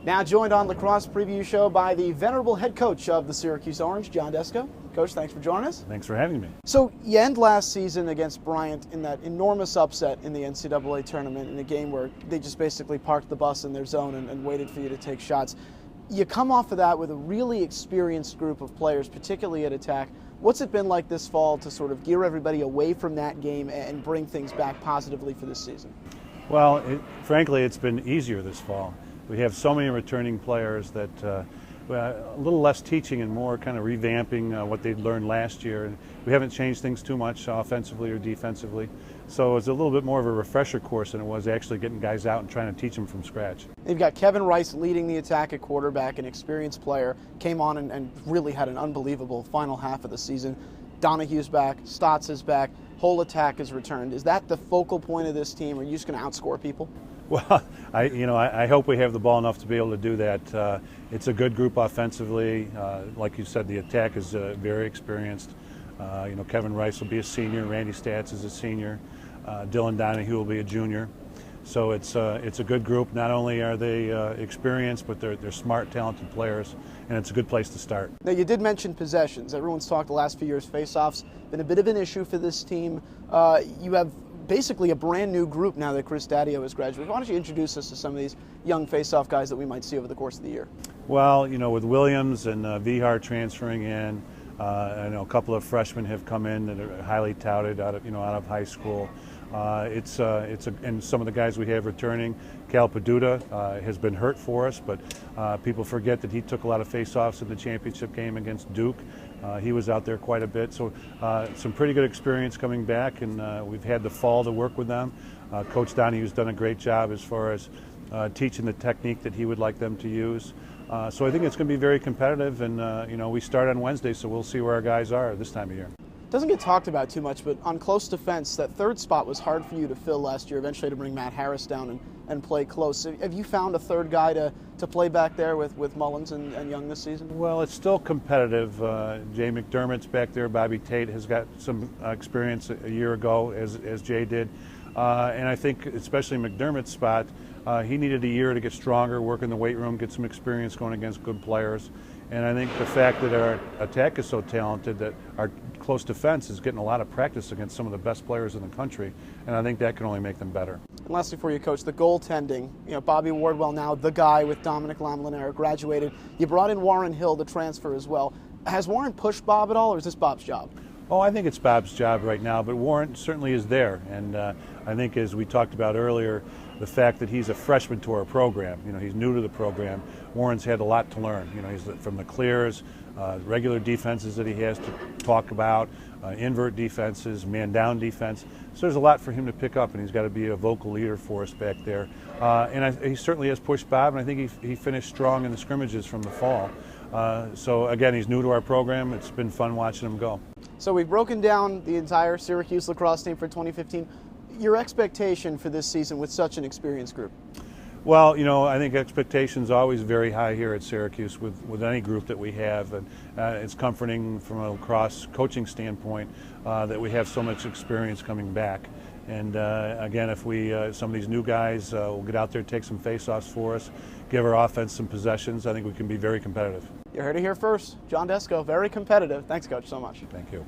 Now joined on Lacrosse Preview Show by the venerable head coach of the Syracuse Orange, John Desko. Coach, thanks for joining us. Thanks for having me. So you end last season against Bryant in that enormous upset in the NCAA tournament in a game where they just basically parked the bus in their zone and waited for you to take shots. You come off of that with a really experienced group of players, particularly at attack. What's it been like this fall to sort of gear everybody away from that game and bring things back positively for this season? Well, frankly, it's been easier this fall. We have so many returning players that a little less teaching and more kind of revamping what they'd learned last year. And we haven't changed things too much offensively or defensively. So it's a little bit more of a refresher course than it was actually getting guys out and trying to teach them from scratch. They've got Kevin Rice leading the attack at quarterback, an experienced player, came on and really had an unbelievable final half of the season. Donahue's back, Stotts is back, whole attack is returned. Is that the focal point of this team? Are you just going to outscore people? Well, I hope we have the ball enough to be able to do that. It's a good group offensively. Like you said, the attack is very experienced. Kevin Rice will be a senior. Randy Stats is a senior. Dylan Donahue will be a junior. So it's a good group. Not only are they experienced, but they're smart, talented players, and it's a good place to start. Now, you did mention possessions. Everyone's talked the last few years. Faceoffs been a bit of an issue for this team. You have basically a brand new group now that Chris Dadio has graduated. Why don't you introduce us to some of these young face-off guys that we might see over the course of the year? Well, with Williams and Vihar transferring in, I know a couple of freshmen have come in that are highly touted out of high school. And some of the guys we have returning. Cal Peduta has been hurt for us, but people forget that he took a lot of face-offs in the championship game against Duke. He was out there quite a bit, so some pretty good experience coming back, and we've had the fall to work with them. Coach Donahue's done a great job as far as teaching the technique that he would like them to use. So I think it's going to be very competitive, and we start on Wednesday, so we'll see where our guys are this time of year. Doesn't get talked about too much, but on close defense, that third spot was hard for you to fill last year, eventually to bring Matt Harris down and play close. Have you found a third guy to play back there with Mullins and Young this season? Well, it's still competitive. Jay McDermott's back there. Bobby Tate has got some experience a year ago, as Jay did. And I think especially McDermott's spot, he needed a year to get stronger, work in the weight room, get some experience going against good players. And I think the fact that our attack is so talented that our close defense is getting a lot of practice against some of the best players in the country, and I think that can only make them better. And lastly for you, Coach, the goaltending. Bobby Wardwell now the guy with Dominic Lamlinera graduated. You brought in Warren Hill, the transfer as well. Has Warren pushed Bob at all, or is this Bob's job? Oh, I think it's Bob's job right now, but Warren certainly is there. And I think, as we talked about earlier, the fact that he's a freshman to our program, he's new to the program. Warren's had a lot to learn. He's from the clears, regular defenses that he has to talk about, invert defenses, man-down defense. So there's a lot for him to pick up, and he's got to be a vocal leader for us back there. He certainly has pushed Bob, and I think he finished strong in the scrimmages from the fall. So again, he's new to our program. It's been fun watching him go. So we've broken down the entire Syracuse lacrosse team for 2015. Your expectation for this season with such an experienced group? Well, I think expectations are always very high here at Syracuse with any group that we have, and it's comforting from a lacrosse coaching standpoint that we have so much experience coming back. And again, if some of these new guys will get out there, take some face-offs for us, give our offense some possessions, I think we can be very competitive. You heard it here first. John Desko, very competitive. Thanks, Coach, so much. Thank you.